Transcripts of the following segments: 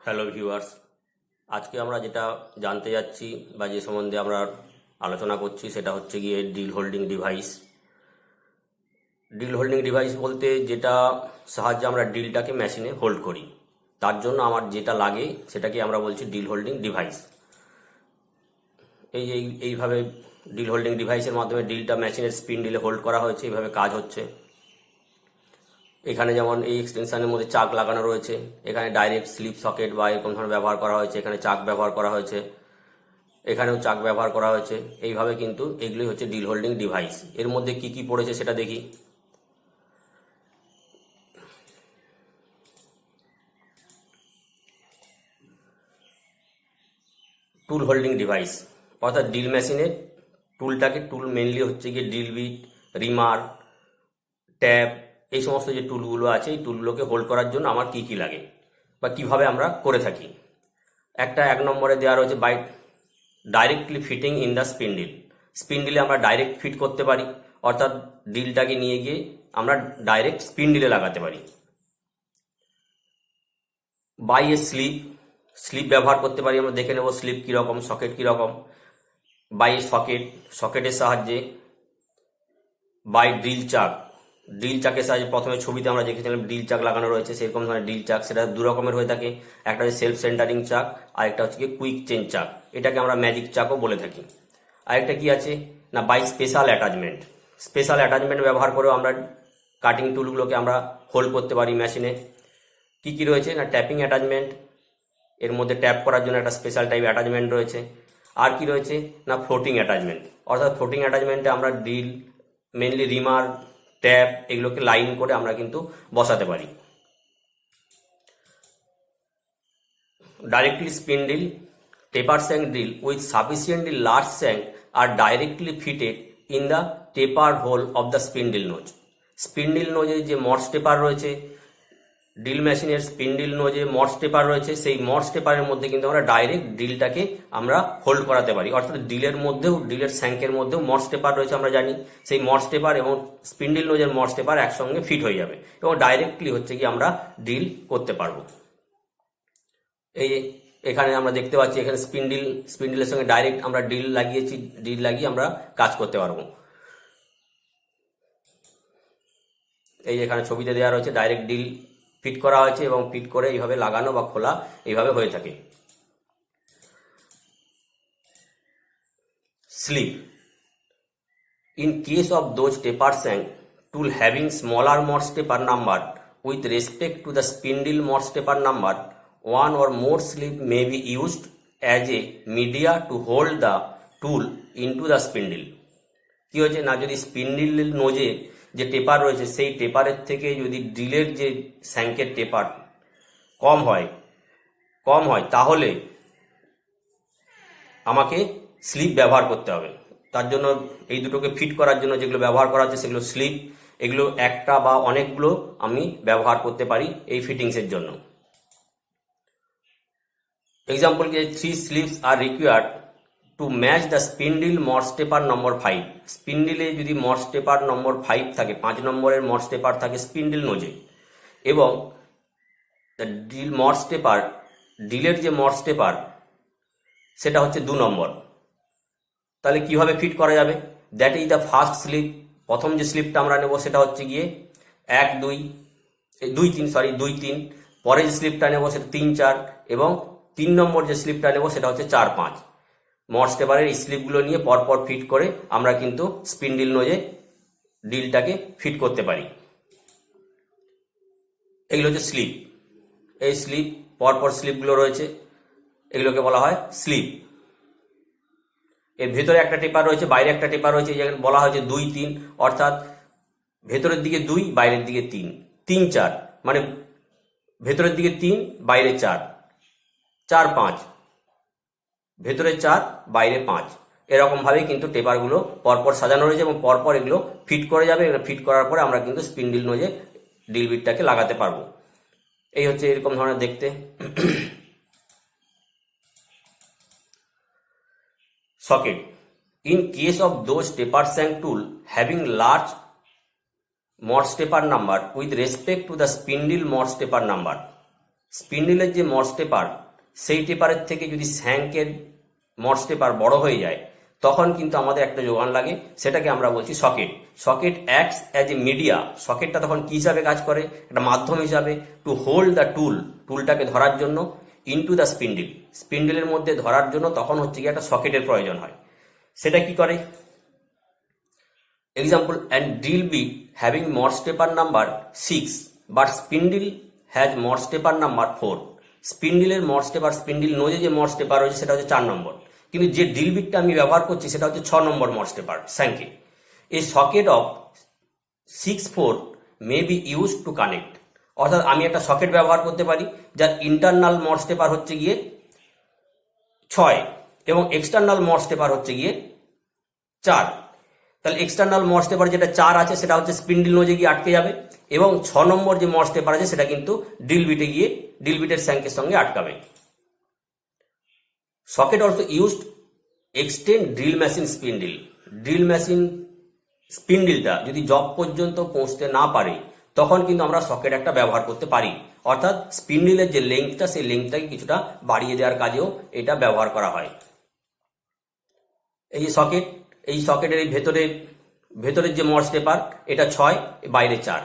Hello viewers, আজকে আমরা যেটা জানতে যাচ্ছি বা যে সম্বন্ধে আমরা আলোচনা করছি সেটা হচ্ছে গিয়ে drill holding device. Drill holding device বলতে যেটা সাহায্যে আমরা ড্রিলটাকে মেশিনে হোল্ড করি, তার জন্য আমার যেটা লাগে সেটাকে আমরা বলছি ড্রিল হোল্ডিং ডিভাইস। এইভাবে ড্রিল হোল্ডিং ডিভাইসের মাধ্যমে ড্রিলটা মেশিনের স্পিন্ডলে হোল্ড করা হয়েছে, এইভাবে কাজ হচ্ছে। এখানে যেমন এই এক্সটেনশনের মধ্যে চাক লাগানো রয়েছে, এখানে ডাইরেক্ট স্লিপ সকেট বা এরকম ধরনের ব্যবহার করা হয়েছে, এখানে চাক ব্যবহার করা হয়েছে, এখানেও চাক ব্যবহার করা হয়েছে। এইভাবে কিন্তু এগুলোই হচ্ছে ড্রিল হোল্ডিং ডিভাইস। এর মধ্যে কি কি পড়েছে সেটা দেখি। টুল হোল্ডিং ডিভাইস অর্থাৎ ড্রিল মেশিনের টুল মেনলি হচ্ছে গিয়ে ড্রিল বিট, রিমার, ট্যাপ, এই সমস্ত যে টুলগুলো আছে এই টুলগুলোকে হোল্ড করার জন্য আমার কি কি লাগে বা কিভাবে আমরা করে থাকি। এক নম্বরে দেওয়া রয়েছে by directly fitting in the স্পিন্ডিলে আমরা ডাইরেক্ট ফিট করতে পারি, অর্থাৎ ড্রিলটাকে নিয়ে গিয়ে আমরা ডাইরেক্ট স্পিন্ডিলে লাগাতে পারি। বাই এ স্লিপ ব্যবহার করতে পারি, আমরা দেখে নেব স্লিপ কীরকম, সকেট কীরকম। বাই সকেটের সাহায্যে। বাই ড্রিল চাকের সাহায্যে, প্রথমে ছবিতে আমরা দেখেছিলাম ড্রিল চাক লাগানো রয়েছে, সেরকম ধরনের ড্রিল চাক, সেটা দু রকমের হয়ে থাকে। একটা হচ্ছে সেলফ সেন্টারিং চাক, আর একটা হচ্ছে কুইক চেঞ্জ চাক, এটাকে আমরা ম্যাজিক চাকও বলে থাকি। আরেকটা কি আছে না, বাই স্পেশাল অ্যাটাচমেন্ট ব্যবহার করেও আমরা কাটিং টুলগুলোকে আমরা হোল্ড করতে পারি মেশিনে। কি কি রয়েছে না, ট্যাপিং অ্যাটাচমেন্ট, এর মধ্যে ট্যাপ করার জন্য একটা স্পেশাল টাইপ অ্যাটাচমেন্ট রয়েছে। আর কি রয়েছে না, ফ্লোটিং অ্যাটাচমেন্ট, অর্থাৎ ফ্লোটিং অ্যাটাচমেন্টে আমরা ড্রিল, মেনলি রিমার, ট্যাপ, এগুলোকে লাইন করে আমরা কিন্তু বসাতে পারি। Directly spindle taper shank drill with sufficiently large shank আর directly fitted in the taper hole of the spindle নোজে যে মর্স টেপার রয়েছে, ড্রিল মেশিনের স্পিন্ডিল নোজে মর্স টেপার রয়েছে, সেই মর্স টেপারের মধ্যে কিন্তু আমরা ডাইরেক্ট ড্রিলটাকে আমরা হোল্ড করাতে পারি। অর্থাৎ ড্রিলের স্যাঙ্কের মধ্যেও মর্স টেপার রয়েছে, আমরা জানি। সেই মর্স টেপার এবং স্পিন্ডিল নোজের মর্স টেপার একসঙ্গে ফিট হয়ে যাবে এবং ডাইরেক্টলি হচ্ছে কি আমরা ড্রিল করতে পারবো। এখানে আমরা দেখতে পাচ্ছি, এখানে স্পিন্ডিলের সঙ্গে ডাইরেক্ট আমরা ড্রিল লাগিয়ে আমরা কাজ করতে পারবো। এখানে ছবিতে দেওয়া রয়েছে ডাইরেক্ট ড্রিল ফিট করা হয়েছে এবং ফিট করে এইভাবে লাগানো বা খোলা এইভাবে হয়ে থাকে। Slip in case of those taper shank tool having smaller Mars taper number with respect to the spindle Morse taper number, one or more slip may be used as a media to hold the tool into the spindle. কি হয়েছে না, যদি spindle নোজে যে টেপার রয়েছে সেই টেপারের থেকে যদি ড্রিলের যে স্যাঙ্কের টেপার কম হয় তাহলে আমাকে স্লিপ ব্যবহার করতে হবে। তার জন্য এই দুটোকে ফিট করার জন্য যেগুলো ব্যবহার করা হচ্ছে সেগুলো স্লিপ, এগুলো একটা বা অনেকগুলো আমি ব্যবহার করতে পারি এই ফিটিংসের জন্য। এক্সাম্পল কি, 3 slips are required to match the spindle Morse taper number 5। স্পিন্ডিলে যদি মর্স টেপার নম্বর 5 থাকে, 5 নম্বরের মর্স টেপার থাকে স্পিন্ডিল নোজে, এবং ড্রিলের যে মর্স টেপার সেটা হচ্ছে 2 নম্বর, তাহলে কিভাবে ফিট করা যাবে? That is the first slip. প্রথম যে স্লিপটা আমরা নেব সেটা হচ্ছে গিয়ে 2 3, পরে যে স্লিপটা নেব সেটা 3 4, এবং 3 নম্বর যে স্লিপটা নেব সেটা হচ্ছে 4 5। মর্স টেপারের এই স্লিপগুলো নিয়ে পরপর ফিট করে আমরা কিন্তু স্পিন্ডিল নোজে ড্রিলটাকে ফিট করতে পারি। এগুলো হচ্ছে স্লিপ। এই পরপর স্লিপগুলো রয়েছে, এগুলোকে বলা হয় স্লিপ। এর ভেতরে একটা টেপার রয়েছে, বাইরে একটা টেপার রয়েছে, যেখানে বলা হয়েছে 2 3, অর্থাৎ ভেতরের দিকে 2, বাইরের দিকে 3 3 4, মানে ভেতরের দিকে 3, বাইরে 4 4 5, ভেতরে 4, বাইরে 5, এরকম ভাবেই কিন্তু টেপারগুলো পরপর সাজানো রয়েছে এবং পরপর এগুলো ফিট করে যাবে। ফিট করার পরে আমরা কিন্তু স্পিন্ডিল নোজে ড্রিল বিটটাকে লাগাতে পারবো। এই হচ্ছে এরকম ধরনের দেখতে। Socket in case of those taper shank tool having large Morse taper number with respect to the spindle Morse taper number, স্পিন্ডেলের যে মর্স টেপার, সেই টেপারের থেকে যদি শ্যাঙ্কের মর্স টেপার বড় হয়ে যায়, তখন কিন্তু আমাদের একটা যোগান লাগে, সেটাকে আমরা বলছি socket. Socket acts as a media. সকেটটা তখন কি হিসাবে কাজ করে? একটা মাধ্যম হিসাবে, টু হোল্ড দ্য টুল, টুলটাকে ধরার জন্য, ইনটু দ্য স্পিন্ডেল, স্পিন্ডেলের মধ্যে ধরার জন্য তখন হচ্ছে কি একটা সকেটের প্রয়োজন হয়। সেটা কি করে? Example, and drill bit having Morse taper number 6 but spindle has Morse taper number 4। স্পিন্ডেলের মর্স টেপার, স্পিন্ডেল নোজে যে মর্স টেপার রয়েছে সেটা হচ্ছে 4 নম্বর, কিন্তু যে ড্রিল বিটটা আমি ব্যবহার করছি সেটা হচ্ছে 6 নম্বর মর্স টেপার স্যাঙ্কে। এই socket of 6-4 may be use to connect. অর্থাৎ আমি একটা সকেট ব্যবহার করতে পারি যার ইন্টারনাল মর্স টেপার হচ্ছে গিয়ে 6 এবং এক্সটার্নাল মর্স টেপার হচ্ছে গিয়ে 4। তাহলে এক্সটার্নাল মর্স টেপার যেটা 4 আছে সেটা হচ্ছে স্পিন্ডেল নোজে গিয়ে আটকে যাবে, এবং 6 নম্বর যে মর্স টেপার আছে সেটা কিন্তু ড্রিল বিটে গিয়ে ড্রিল বিটের স্যাঙ্কের সঙ্গে আটকাবে। Socket also used extend drill machine spindle. Drill machine স্পিন্ডেলটা যদি জব পর্যন্ত পৌঁছতে না পারে, তখন কিন্তু আমরা সকেট একটা ব্যবহার করতে পারি। অর্থাৎ স্পিন্ডেলের যে লেন্থটা, সেই লেন্থটাকে কিছুটা বাড়িয়ে দেওয়ার কাজেও এটা ব্যবহার করা হয়। এই যে সকেট, এই সকেটের এই ভেতরের যে মর্স টেপার এটা 6, বাইরে 4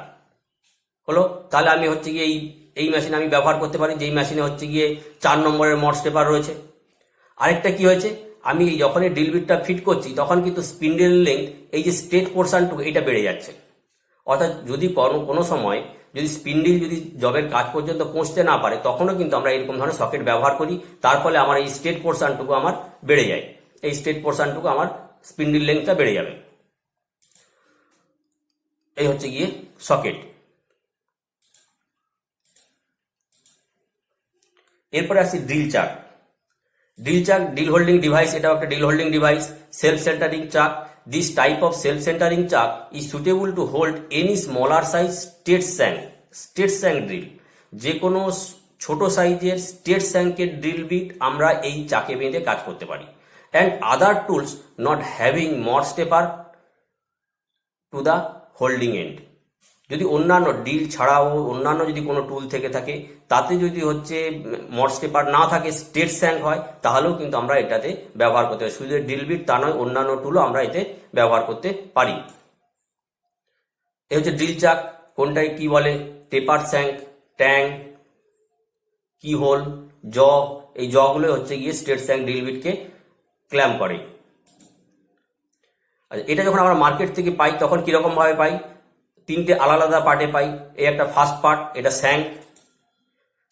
হলো। তাহলে আমি হচ্ছে গিয়ে এই মেশিন আমি ব্যবহার করতে পারি, যেই মেশিনে হচ্ছে গিয়ে 4 নম্বরের মর্স টেপার রয়েছে। আরেকটা কি হয়েছে, আমি যখনই ড্রিল বিটটা ফিট করছি তখন কিন্তু স্পিন্ডেল লেন্থ, এই যে স্ট্রেট পোর্শনটুকু, এটা বেড়ে যাচ্ছে। অর্থাৎ যদি কোনো সময় যদি স্পিন্ডেল যদি জবের কাজ পর্যন্ত পৌঁছতে না পারে, তখনও কিন্তু আমরা এরকম ধরনের সকেট ব্যবহার করি। তার ফলে আমার এই স্ট্রেট পোর্শনটুকু আমার বেড়ে যায়, এই স্ট্রেট পোর্শনটুকু আমার স্পিন্ডেল লেন্থটা বেড়ে যাবে। এই হচ্ছে গিয়ে সকেট। এরপরে আসছি ড্রিল চাক। ড্রিল চাক, ড্রিল হোল্ডিং ডিভাইস, এটাও একটা drill holding device. Self centering chuck. This type of self centering chuck is suitable to hold any smaller size straight shank drill. যে কোনো ছোট সাইজের স্টেট স্যাঙ্কের ড্রিল বিট আমরা এই চাকে বেঁধে কাজ করতে পারি। And other tools not having Morse taper to the holding end. যদি অন্যান্য ড্রিল ছাড়াও অন্যান্য যদি কোনো টুল থেকে থাকে, তাতে যদি হচ্ছে মর্স টেপার না থাকে, স্টেট স্যাঙ্ক হয়, তাহলেও কিন্তু আমরা এটাতে ব্যবহার করতে পারি। শুধু ড্রিল বিট তা নয়, অন্যান্য টুলও আমরা এতে ব্যবহার করতে পারি। এই হচ্ছে ড্রিল চাক। কোনটাই কি বলে? টেপার স্যাঙ্ক, ট্যাং, কি হোল, জ, এই জগুলো হচ্ছে গিয়ে স্টেট স্যাঙ্ক ড্রিল বিটকে ক্ল্যাম্প করে। আচ্ছা, এটা যখন আমরা মার্কেট থেকে পাই তখন কিরকম ভাবে পাই? 3টে আলাদা আলাদা পার্টে পাই। এই একটা ফার্স্ট পার্ট, এটা স্যাঙ্ক।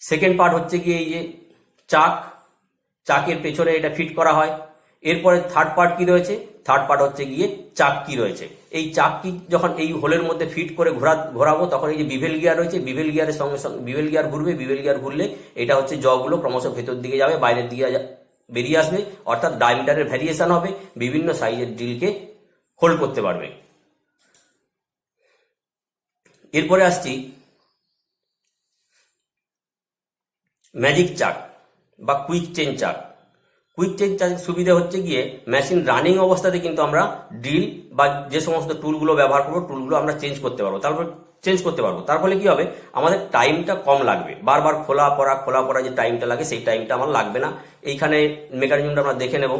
সেকেন্ড পার্ট হচ্ছে গিয়ে এই যে চাকের পেছনে এটা ফিট করা হয়। এরপরে থার্ড পার্ট কি রয়েছে? থার্ড পার্ট হচ্ছে গিয়ে চাক কি রয়েছে। এই চাক কি যখন এই হোলের মধ্যে ফিট করে ঘোরাবো, তখন এই যে বিভেল গিয়ার রয়েছে, বিভেল গিয়ারের সঙ্গে সঙ্গে বিভেল গিয়ার ঘুরবে। বিভেল গিয়ার ঘুরলে এটা হচ্ছে জগুলো ক্রমশ ভেতর দিকে যাবে, বাইরের দিকে বেরিয়ে আসবে। অর্থাৎ ডায়ামিটারের ভ্যারিয়েশন হবে, বিভিন্ন সাইজের ড্রিলকে হোল্ড করতে পারবে। এরপরে আসছি ম্যাজিক চাক বা কুইক চেন চাক। কুইক চেন চাকের সুবিধা হচ্ছে গিয়ে মেশিন রানিং অবস্থাতে কিন্তু আমরা ড্রিল বা যে সমস্ত টুলগুলো ব্যবহার করবো, টুলগুলো আমরা চেঞ্জ করতে পারবো। তার ফলে কি হবে? আমাদের টাইমটা কম লাগবে। বারবার খোলা পড়া যে টাইমটা লাগে, সেই টাইমটা আমার লাগবে না। এইখানে মেকানিজমটা আমরা দেখে নেব।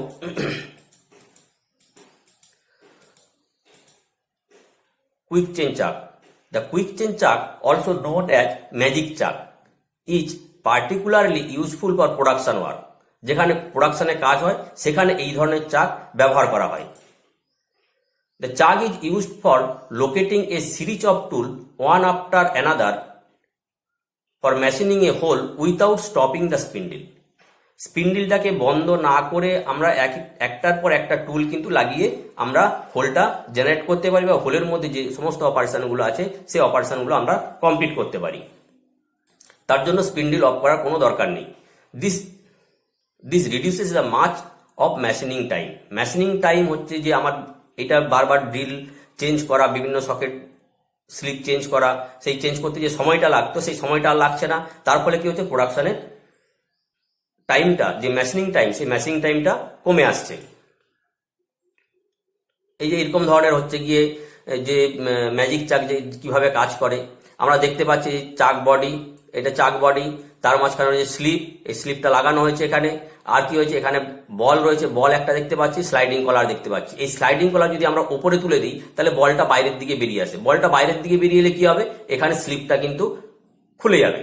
কুইক চেন চাক। The quick chain chuck, also known as magic chuck, is particularly useful for production work. যেখানে প্রোডাকশনে কাজ হয় সেখানে এই ধরনের চাক ব্যবহার করা হয়। The chuck is used for locating a series of tools one after another for machining a hole without stopping the spindle. স্পিন্ডেলটাকে বন্ধ না করে আমরা একটার পর একটা টুল কিন্তু লাগিয়ে আমরা হোলটা জেনারেট করতে পারি, বা হোলের মধ্যে যে সমস্ত অপারেশনগুলো আছে সেই অপারেশনগুলো আমরা কমপ্লিট করতে পারি। তার জন্য স্পিন্ডেল অফ করার কোনো দরকার নেই। This reduces the much of machining time. Machining time হচ্ছে যে আমার এটা বারবার ড্রিল চেঞ্জ করা, বিভিন্ন সকেট স্লিপ চেঞ্জ করা, সেই চেঞ্জ করতে যে সময়টা লাগতো সেই সময়টা আর লাগছে না। তার ফলে কি হচ্ছে? প্রোডাকশনের টাইমটা, যে মেশিনিং টাইম, সেই মেশিনিং টাইমটা কমে আসছে। এই যে এরকম ধরনের হচ্ছে গিয়ে যে ম্যাজিক চাক যে কিভাবে কাজ করে আমরা দেখতে পাচ্ছি। চাক বডি, এটা চাক বডি, তার মাঝখানে রয়েছে স্লিপ, এই স্লিপটা লাগানো হয়েছে এখানে। আর কি হয়েছে, এখানে বল রয়েছে, বল একটা দেখতে পাচ্ছি, স্লাইডিং কলার দেখতে পাচ্ছি। এই স্লাইডিং কলার যদি আমরা উপরে তুলে দিই তাহলে বলটা বাইরের দিকে বেরিয়ে আসে। বলটা বাইরের দিকে বেরিয়ে এলে কি হবে, এখানে স্লিপটা কিন্তু খুলে যাবে।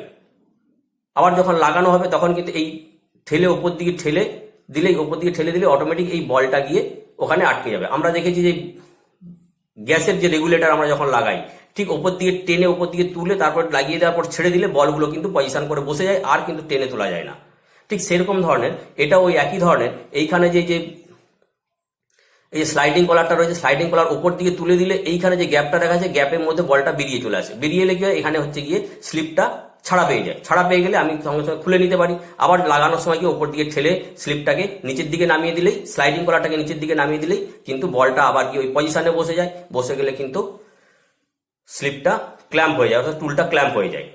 আবার যখন লাগানো হবে তখন কিন্তু এই ঠেলে উপর দিকে ঠেলে দিলে অটোমেটিক এই বলটা গিয়ে ওখানে আটকে যাবে। আমরা দেখেছি যে গ্যাসের যে রেগুলেটর আমরা যখন লাগাই, ঠিক ওপর দিকে টেনে উপর দিকে তুলে তারপর লাগিয়ে দেওয়ার পর ছেড়ে দিলে বলগুলো কিন্তু পজিশন করে বসে যায়, আর কিন্তু টেনে তোলা যায় না। ঠিক সেরকম ধরনের এটা ওই একই ধরনের। এইখানে যে এই স্লাইডিং কলারটা রয়েছে, স্লাইডিং কলার উপর দিকে তুলে দিলে এইখানে যে গ্যাপটা দেখা যাচ্ছে, গ্যাপের মধ্যে বলটা বেরিয়ে চলে আসে। বেরিয়ে এলে কি হয়, এখানে হচ্ছে গিয়ে স্লিপটা ছাড়া পেয়ে যায়। ছাড়া পেয়ে গেলে আমি সঙ্গে সঙ্গে খুলে নিতে পারি। আবার লাগানোর সময় কি উপর দিকে ঠেলে স্লিপটাকে নিচের দিকে নামিয়ে দিলেই, স্লাইডিং কলারটাকে নিচের দিকে নামিয়ে দিলেই কিন্তু বলটা আবার কি ওই পজিশনে বসে যায়। বসে গেলে কিন্তু স্লিপটা ক্ল্যাম্প হয়ে যায়, অর্থাৎ টুলটা ক্ল্যাম্প হয়ে যায়।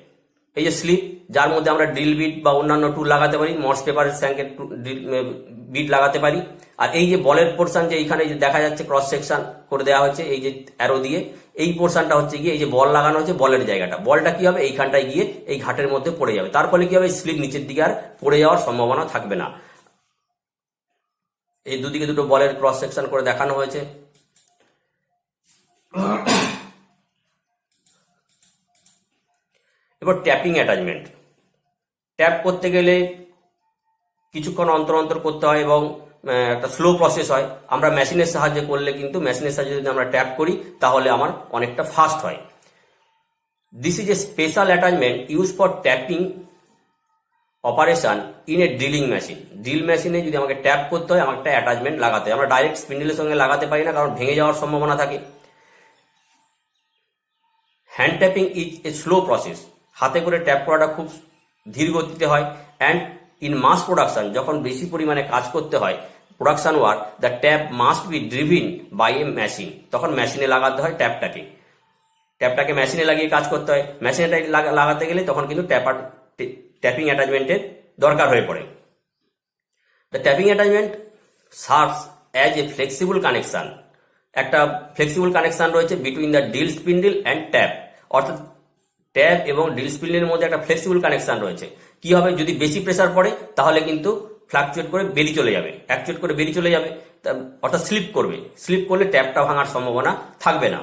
এই যে স্লিপ, যার মধ্যে আমরা ড্রিল বিট বা অন্যান্য টুল লাগাতে পারি, মর্স পেপার স্যাঙ্কের বিট লাগাতে পারি। আর এই যে বলের পোর্শন যে এইখানে যে দেখা যাচ্ছে ক্রস সেকশন করে দেওয়া হচ্ছে এই যে অ্যারো দিয়ে, এই পোর্শনটা হচ্ছে গিয়ে এই যে বল লাগানো হচ্ছে, বলের জায়গাটা, বলটা কি হবে এইখানটায় গিয়ে এই ঘাটের মধ্যে পড়ে যাবে। তার ফলে কি হবে, স্লিপ নিচের দিকে আর পড়ে যাওয়ার সম্ভাবনা থাকবে না। এই দুদিকে দুটো বলের ক্রস সেকশন করে দেখানো হয়েছে। এবার ট্যাপিং অ্যাটাচমেন্ট। ট্যাপ করতে গেলে কিছুক্ষণ অন্তর অন্তর করতে হয় এবং একটা স্লো প্রসেস হয়। আমরা মেশিনের সাহায্যে করলে কিন্তু, মেশিনের সাহায্যে যদি আমরা ট্যাপ করি তাহলে আমার অনেকটা ফাস্ট হয়। This is a special attachment use for tapping operation in a drilling machine. Drill মেশিনে যদি আমাকে ট্যাপ করতে হয়, আমাকে একটা অ্যাটাচমেন্ট লাগাতে হয়। আমরা ডাইরেক্ট স্পিন্ডেলের সঙ্গে লাগাতে পারি না, কারণ ভেঙে যাওয়ার সম্ভাবনা থাকে। Hand tapping is a slow process. হাতে করে ট্যাপ করাটা খুব ধীর গতিতে হয়। অ্যান্ড ইন মাস প্রোডাকশন, যখন বেশি পরিমাণে কাজ করতে হয়, production work, the tap must be driven by a machine. তখন মেশিনে লাগাতে হয় ট্যাপটাকে মেশিনে লাগিয়ে কাজ করতে হয়। মেশিনে লাগাতে গেলে তখন কিন্তু ট্যাপিং অ্যাটাচমেন্টের দরকার হয়ে পড়ে। The tapping attachment serves as a flexible connection. একটা ফ্লেক্সিবল কানেকশন রয়েছে between the drill spindle and tap, অর্থাৎ ট্যাপ এবং ড্রিল স্পিন্ডেলের মধ্যে একটা ফ্লেক্সিবল কানেকশন রয়েছে। কি হবে, যদি বেশি প্রেসার পড়ে তাহলে কিন্তু ফ্লাকচুয়েট করে বেরিয়ে চলে যাবে, অ্যাকচুয়েট করে বেরিয়ে চলে যাবে, অর্থাৎ স্লিপ করবে। স্লিপ করলে ট্যাপটা ভাঙার সম্ভাবনা থাকবে না।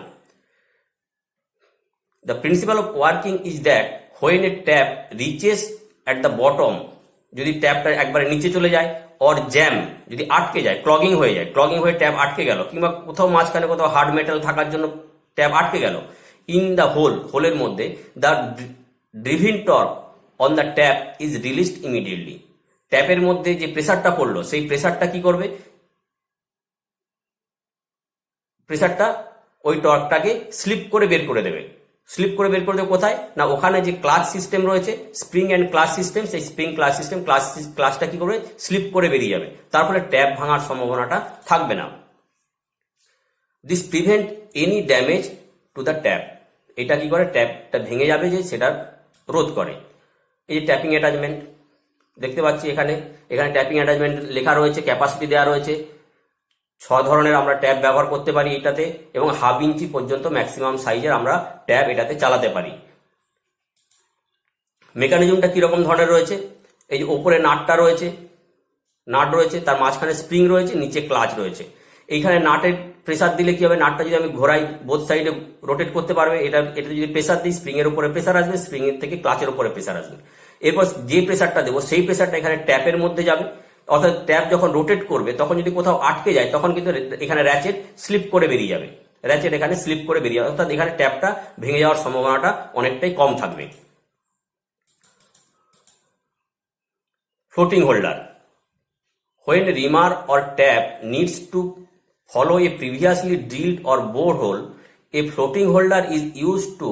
The principle of working is that when a tap reaches at the bottom, যদি ট্যাপটা একবারে নিচে চলে যায়, অর জ্যাম, যদি আটকে যায়, ক্লগিং হয়ে যায়, ক্লগিং হয়ে ট্যাপ আটকে গেল, কিংবা কোথাও মাঝখানে কোথাও হার্ড মেটাল থাকার জন্য ট্যাপ আটকে গেল, ইন দ্য হোলের মধ্যে the driving torque on the tap is released immediately. ট্যাপের মধ্যে যে প্রেসারটা পড়লো, সেই প্রেসারটা কি করবে, প্রেসারটা ওই টর্কটাকে স্লিপ করে বের করে দেবে। স্লিপ করে বের করে দেবে কোথায় না, ওখানে যে ক্লাচ সিস্টেম রয়েছে, স্প্রিং অ্যান্ড ক্লাচ সিস্টেম, সেই স্প্রিং ক্লাচ সিস্টেম, ক্লাচটা কি করবে, স্লিপ করে বেরিয়ে যাবে। তার ফলে ট্যাপ ভাঙার সম্ভাবনাটা থাকবে না। This prevent any damage to the tap. এটা কি করে, ট্যাপটা ভেঙে যাবে যে সেটা রোধ করে। এই যে ট্যাপিং অ্যাটাচমেন্ট দেখতে পাচ্ছি এখানে ট্যাপিং অ্যাটাচমেন্ট লেখা রয়েছে, ক্যাপাসিটি দেওয়া রয়েছে। 6 ধরনের আমরা ট্যাপ ব্যবহার করতে পারি এটাতে, এবং 1/2 ইঞ্চি পর্যন্ত ম্যাক্সিমাম সাইজের আমরা ট্যাপ এটাতে চালাতে পারি। মেকানিজমটা কিরকম ধরনের রয়েছে, এই যে ওপরে নাট রয়েছে, তার মাঝখানে স্প্রিং রয়েছে, নিচে ক্লাচ রয়েছে। এইখানে নাটের প্রেসার দিলে কি হবে, নাটটা যদি আমি ঘোরাই বোথ সাইডে রোটেট করতে পারবে। এটা যদি প্রেসার দিই, স্প্রিং এর উপরে প্রেসার আসবে, স্প্রিং এর থেকে ক্লাচের উপরে প্রেসার আসবে। এরপর যে প্রেসারটা দেবো সেই প্রেসারটা এখানে ট্যাপের মধ্যে যাবে, অর্থাৎ ট্যাপ যখন রোটেট করবে তখন যদি কোথাও আটকে যায় তখন কিন্তু এখানে র্যাচেট স্লিপ করে বেরিয়ে যাবে, এখানে স্লিপ করে বেরিয়ে যাবে, অর্থাৎ এখানে ট্যাপটা ভেঙে যাওয়ার সম্ভাবনাটা অনেকটাই কম থাকবে। Floating holder. When reamer or tap needs to follow a previously drilled or bored hole, a floating holder is used to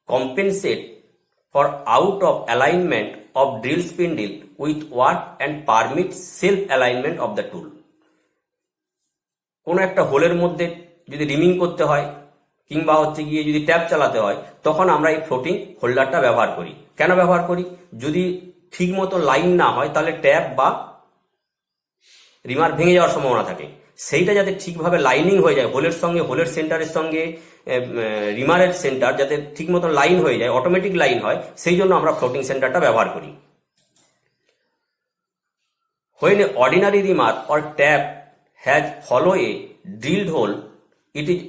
compensate for out of alignment of drill spindle with work and permit self alignment of the tool. কোনো একটা হোলের মধ্যে যদি rhyming করতে হয় কিংবা হচ্ছে গিয়ে যদি ট্যাপ চালাতে হয়, তখন আমরা এই ফ্লোটিং হোল্ডারটা ব্যবহার করি। কেন ব্যবহার করি, যদি ঠিক মতো লাইন না হয় তাহলে ট্যাপ বা রিমার ভেঙে যাওয়ার সম্ভাবনা থাকে। সেইটা যাতে ঠিকভাবে লাইনিং হয়ে যায়, হোলের সঙ্গে, হোলের সেন্টারের সঙ্গে রিমারের সেন্টার যাতে ঠিক মতো লাইন হয়ে যায়, অটোমেটিক লাইন হয়, সেই জন্য আমরা ফ্লোটিং সেন্টারটা ব্যবহার করি। When an ordinary reamer or tap has follow a drilled hole, it is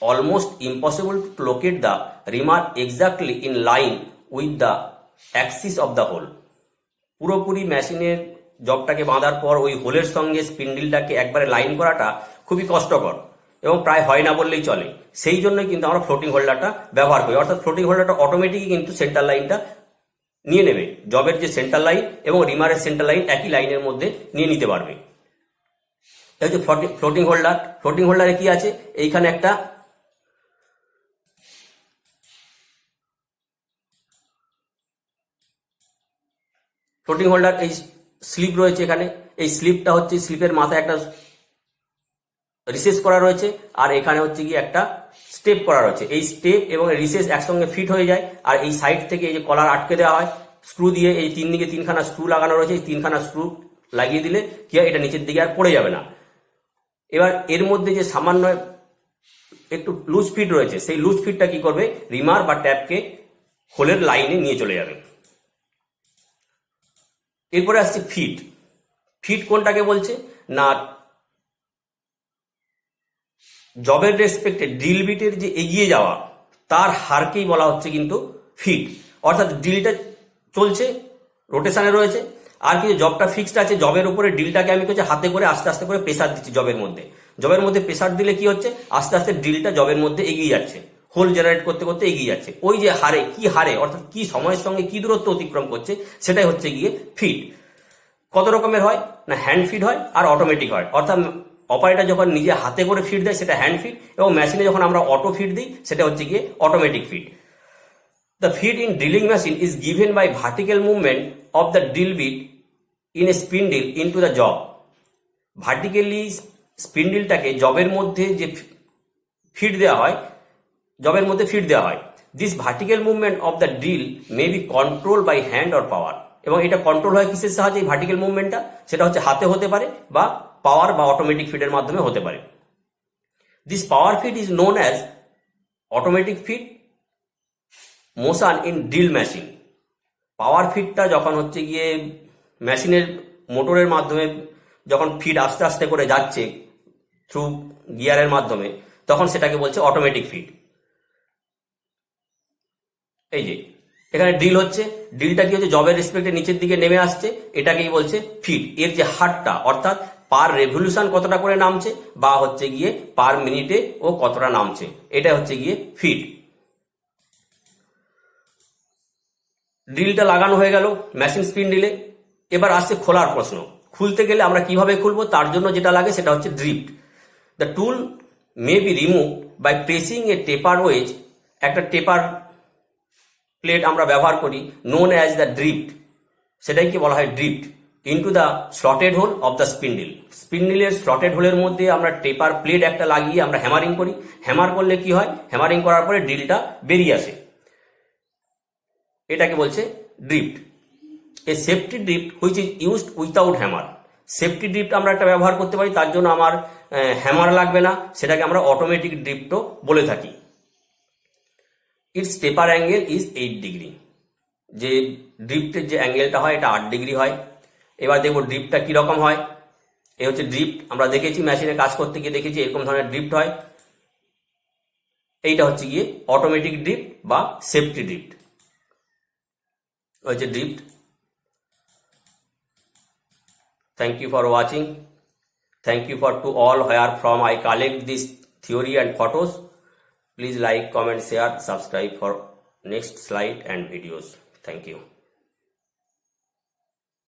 almost impossible to locate the reamer exactly in line with the axis of the hole. পুরোপুরি মেশিনের জবটাকে বাঁধার পর ওই হোলের সঙ্গে স্পিন্ডিলটাকে একবারে লাইন করাটা খুবই কষ্টকর এবং প্রায় হয় না বললেই চলে। সেই জন্যই কিন্তু আমরা ফ্লোটিং হোল্ডারটা ব্যবহার করি, অর্থাৎ ফ্লোটিং হোল্ডারটা অটোমেটিকই কিন্তু সেন্টার লাইনটা নিয়ে নেবে, জবের যে সেন্টার লাইন এবং রিমারের সেন্টার লাইন একই লাইনের মধ্যে নিয়ে নিতে পারবে। এই হচ্ছে ফ্লোটিং হোল্ডার। ফ্লোটিং হোল্ডারে কি আছে, এইখানে একটা ফ্লোটিং হোল্ডার, এই স্লিপ রয়েছে এখানে, এই স্লিপটা হচ্ছে স্লিপের মাথায় একটা রিসেস করা রয়েছে, আর এখানে হচ্ছে কি একটা স্টেপ করা রয়েছে। এই স্টেপ এবং রিসেস একসঙ্গে ফিট হয়ে যায়, আর এই সাইড থেকে এই যে কলার আটকে দেওয়া হয় স্ক্রু দিয়ে, এই তিন দিকে তিনখানা স্ক্রু লাগানো রয়েছে, এই তিনখানা স্ক্রু লাগিয়ে দিলে কি হয়, এটা নিচের দিকে আর পড়ে যাবে না। এবার এর মধ্যে যে সামান্য একটু লুজ ফিট রয়েছে, সেই লুজ ফিটটা কি করবে, রিমার বা ট্যাপকে হোলের লাইনে নিয়ে চলে যাবে। এরপরে আসছে ফিট। ফিট কোনটাকে বলছে না, জবের রেসপেক্টে ড্রিল বিটের যে এগিয়ে যাওয়া তার হারকেই বলা হচ্ছে কিন্তু ফিট। অর্থাৎ ড্রিলটা চলছে, রোটেশনে রয়েছে, আর কিছু জবটা ফিক্সড আছে, জবের উপরে ড্রিলটাকে আমি কিছু হাতে করে আস্তে আস্তে করে প্রেসার দিচ্ছি জবের মধ্যে। জবের মধ্যে প্রেসার দিলে কি হচ্ছে, আস্তে আস্তে ড্রিলটা জবের মধ্যে এগিয়ে যাচ্ছে, হোল জেনারেট করতে করতে এগিয়ে যাচ্ছে। ওই যে হারে, কি হারে অর্থাৎ কি সময়ের সঙ্গে কি দূরত্ব অতিক্রম করছে, সেটাই হচ্ছে গিয়ে ফিট। কত রকমের হয় না, হ্যান্ড ফিট হয় আর অটোমেটিক হয়। অর্থাৎ অপারেটর যখন নিজে হাতে করে ফিট দেয় সেটা হ্যান্ড ফিট, এবং মেশিনে যখন আমরা অটো ফিট দিই সেটা হচ্ছে গিয়ে automatic feed. The feed in drilling machine is given by vertical movement of the drill bit in a spindle into the job. Vertically স্পিন্ডিলটাকে জবের মধ্যে যে ফিট দেওয়া হয়, জবের মধ্যে ফিট দেওয়া হয়। This vertical movement of the drill may be control by hand or power. এবং এটা কন্ট্রোল হয় কিসের সাহায্যে, এই ভার্টিক্যাল মুভমেন্টটা, সেটা হচ্ছে হাতে হতে পারে বা পাওয়ার বা অটোমেটিক ফিডের মাধ্যমে হতে পারে। This power feed is known as automatic feed motion in drill machine. Power ফিডটা যখন হচ্ছে গিয়ে মেশিনের মোটরের মাধ্যমে যখন ফিড আস্তে আস্তে করে যাচ্ছে থ্রু গিয়ারের মাধ্যমে, তখন সেটাকে বলছে অটোমেটিক ফিড। এই যে এখানে ড্রিল হচ্ছে, ড্রিলটা কি হচ্ছে, জবের রেসপেক্টে নিচের দিকে নেমে আসছে, এটাকেই বলছে ফিড। এর যে হারটা অর্থাৎ পার রেভলিউশন কতটা করে নামছে বা হচ্ছে গিয়ে পার মিনিটে ও কতটা নামছে, এটা হচ্ছে গিয়ে ফিড। ড্রিলটা লাগানো হয়ে গেল মেশিন স্পিন্ডিলে। এবার আসছে খোলার প্রশ্ন। খুলতে গেলে আমরা কিভাবে খুলবো, তার জন্য যেটা লাগে সেটা হচ্ছে drift. The tool may be remove by pressing a taper wedge. একটা টেপার প্লেট আমরা ব্যবহার করি, নোন অ্যাজ দ্য ড্রিফট, সেটাই কি বলা হয় drift, into the slotted hole of the spindle. স্পিন্ডিলের স্লটেড হোলের মধ্যে আমরা টেপার প্লেট একটা লাগিয়ে আমরা হ্যামারিং করি। হ্যামার করলে কি হয়, হ্যামারিং করার পরে ড্রিলটা বেরিয়ে আসে, এটাকে বলছে drift. A safety drift which is used without hammer. Safety drift আমরা একটা ব্যবহার করতে পারি, তার জন্য আমার হ্যামার লাগবে না, সেটাকে আমরা অটোমেটিক ড্রিফটও বলে থাকি। It's taper angle is 8 degree. যে ড্রিফটের যে অ্যাঙ্গেলটা হয় এটা 8 ডিগ্রি হয়। এবার দেখবো ড্রিফটটা কিরকম হয়। এ হচ্ছে ড্রিফট, আমরা দেখেছি মেশিনে কাজ করতে গিয়ে দেখেছি এরকম ধরনের ড্রিফট হয়। এইটা হচ্ছে গিয়ে অটোমেটিক ড্রিফট বা সেফটি ড্রিফট হচ্ছে drift. Thank you for watching. Thank you for to all where from I collect this theory and photos. Please like, comment, share, subscribe for next slide and videos. Thank you.